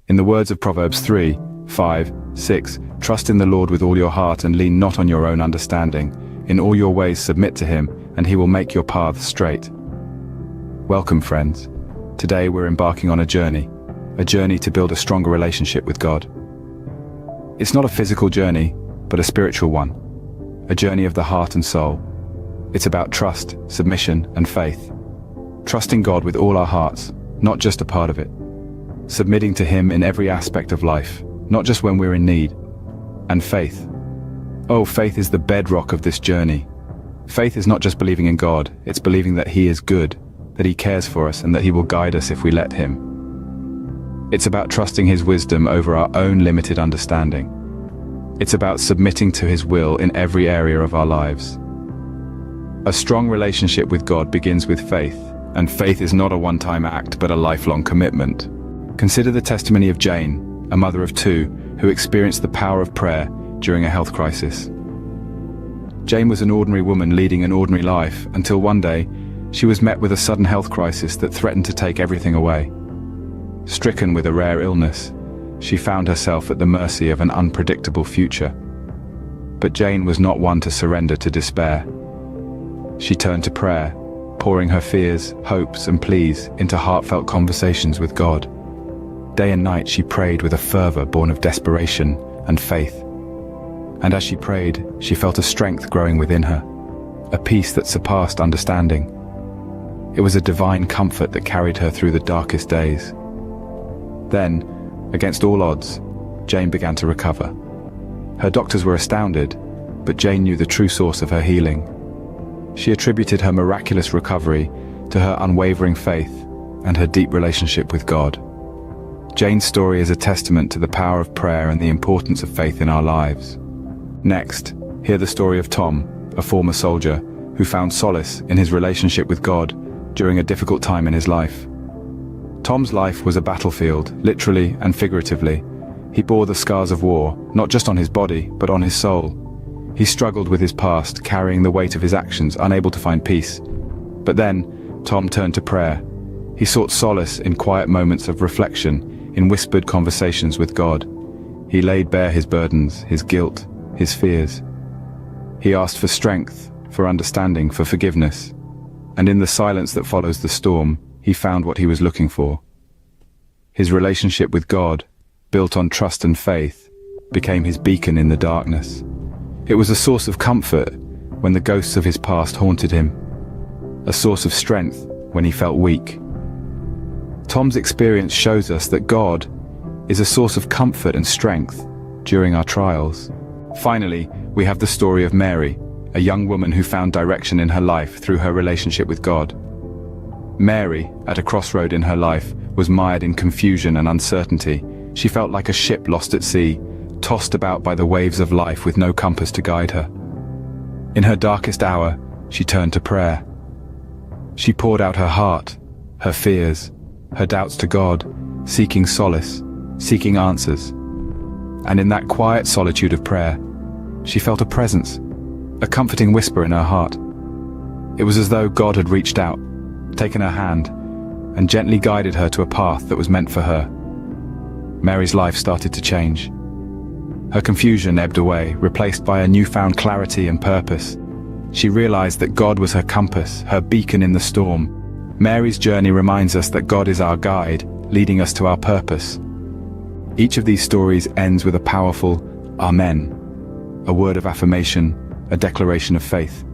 In the words of Proverbs 3, 5, 6, trust in the Lord with all your heart and lean not on your own understanding. In all your ways submit to him, and he will make your paths straight. Welcome, friends. Today we're embarking on a journey to build a stronger relationship with God. It's not a physical journey, but a spiritual one. A journey of the heart and soul. It's about trust, submission, and faith. Trusting God with all our hearts, not just a part of it. Submitting to him in every aspect of life, not just when we're in need. And faith. Oh, faith is the bedrock of this journey. Faith is not just believing in God, it's believing that he is good, that he cares for us, and that he will guide us if we let him. It's about trusting his wisdom over our own limited understanding. It's about submitting to his will in every area of our lives. A strong relationship with God begins with faith, and faith is not a one-time act but a lifelong commitment. Consider the testimony of Jane, a mother of two, who experienced the power of prayer during a health crisis. Jane was an ordinary woman leading an ordinary life until one day she was met with a sudden health crisis that threatened to take everything away. Stricken with a rare illness, she found herself at the mercy of an unpredictable future. But Jane was not one to surrender to despair. She turned to prayer, pouring her fears, hopes, and pleas into heartfelt conversations with God. Day and night she prayed with a fervor born of desperation and faith. And as she prayed, she felt a strength growing within her, a peace that surpassed understanding. It was a divine comfort that carried her through the darkest days. Then, against all odds, Jane began to recover. Her doctors were astounded, but Jane knew the true source of her healing. She attributed her miraculous recovery to her unwavering faith and her deep relationship with God. Jane's story is a testament to the power of prayer and the importance of faith in our lives. Next, hear the story of Tom, a former soldier, who found solace in his relationship with God during a difficult time in his life. Tom's life was a battlefield, literally and figuratively. He bore the scars of war, not just on his body, but on his soul. He struggled with his past, carrying the weight of his actions, unable to find peace. But then, Tom turned to prayer. He sought solace in quiet moments of reflection, in whispered conversations with God. He laid bare his burdens, his guilt, his fears. He asked for strength, for understanding, for forgiveness. And in the silence that follows the storm, he found what he was looking for. His relationship with God, built on trust and faith, became his beacon in the darkness. It was a source of comfort when the ghosts of his past haunted him, a source of strength when he felt weak. Tom's experience shows us that God is a source of comfort and strength during our trials. Finally, we have the story of Mary, a young woman who found direction in her life through her relationship with God. Mary, at a crossroad in her life, was mired in confusion and uncertainty. She felt like a ship lost at sea, tossed about by the waves of life with no compass to guide her. In her darkest hour, she turned to prayer. She poured out her heart, her fears, her doubts to God, seeking solace, seeking answers. And in that quiet solitude of prayer, she felt a presence, a comforting whisper in her heart. It was as though God had reached out, taken her hand, and gently guided her to a path that was meant for her. Mary's life started to change. Her confusion ebbed away, replaced by a newfound clarity and purpose. She realized that God was her compass, her beacon in the storm. Mary's journey reminds us that God is our guide, leading us to our purpose. Each of these stories ends with a powerful Amen, a word of affirmation, a declaration of faith.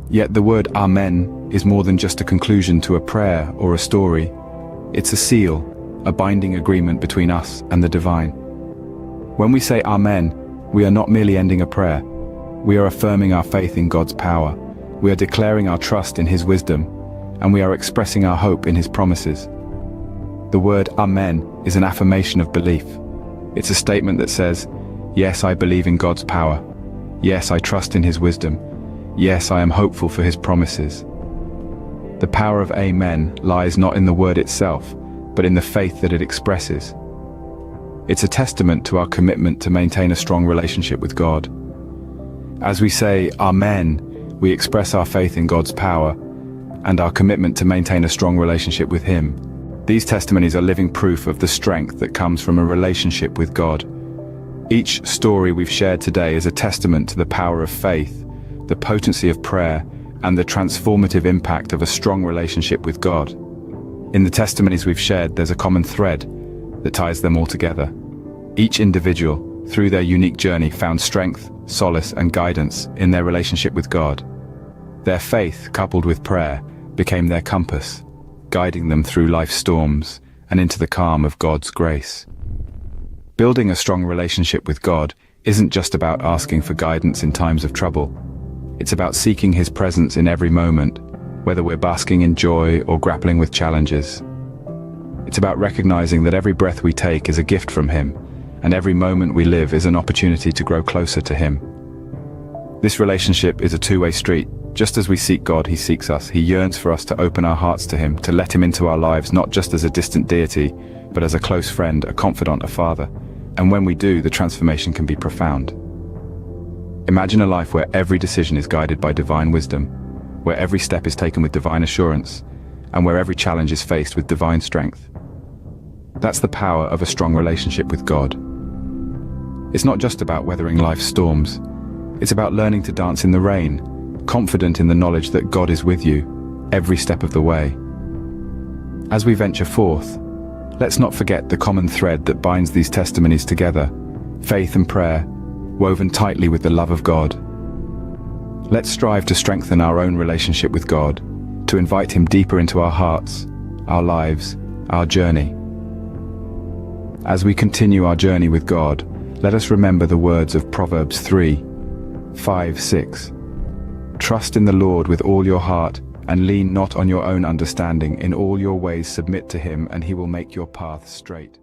Yet the word Amen is more than just a conclusion to a prayer or a story. It's a seal, a binding agreement between us and the divine. When we say Amen, we are not merely ending a prayer. We are affirming our faith in God's power. We are declaring our trust in his wisdom, and we are expressing our hope in his promises. The word Amen is an affirmation of belief. It's a statement that says, yes, I believe in God's power. Yes, I trust in his wisdom. Yes, I am hopeful for his promises. The power of Amen lies not in the word itself, but in the faith that it expresses. It's a testament to our commitment to maintain a strong relationship with God. As we say Amen, we express our faith in God's power and our commitment to maintain a strong relationship with him. These testimonies are living proof of the strength that comes from a relationship with God. Each story we've shared today is a testament to the power of faith, the potency of prayer, and the transformative impact of a strong relationship with God. In the testimonies we've shared, there's a common thread that ties them all together. Each individual, through their unique journey, found strength, solace, and guidance in their relationship with God. Their faith, coupled with prayer, became their compass, guiding them through life's storms and into the calm of God's grace. Building a strong relationship with God isn't just about asking for guidance in times of trouble. It's about seeking His presence in every moment, whether we're basking in joy or grappling with challenges. It's about recognizing that every breath we take is a gift from Him, and every moment we live is an opportunity to grow closer to Him. This relationship is a two-way street. Just as we seek God, He seeks us. He yearns for us to open our hearts to Him, to let Him into our lives, not just as a distant deity, but as a close friend, a confidant, a father. And when we do, the transformation can be profound. Imagine a life where every decision is guided by divine wisdom, where every step is taken with divine assurance, and where every challenge is faced with divine strength. That's the power of a strong relationship with God. It's not just about weathering life's storms. It's about learning to dance in the rain, confident in the knowledge that God is with you every step of the way. As we venture forth, let's not forget the common thread that binds these testimonies together: faith and prayer, woven tightly with the love of God. Let's strive to strengthen our own relationship with God, to invite Him deeper into our hearts, our lives, our journey. As we continue our journey with God, let us remember the words of Proverbs 3:5-6. Trust in the Lord with all your heart, and lean not on your own understanding. In all your ways submit to Him, and He will make your path straight.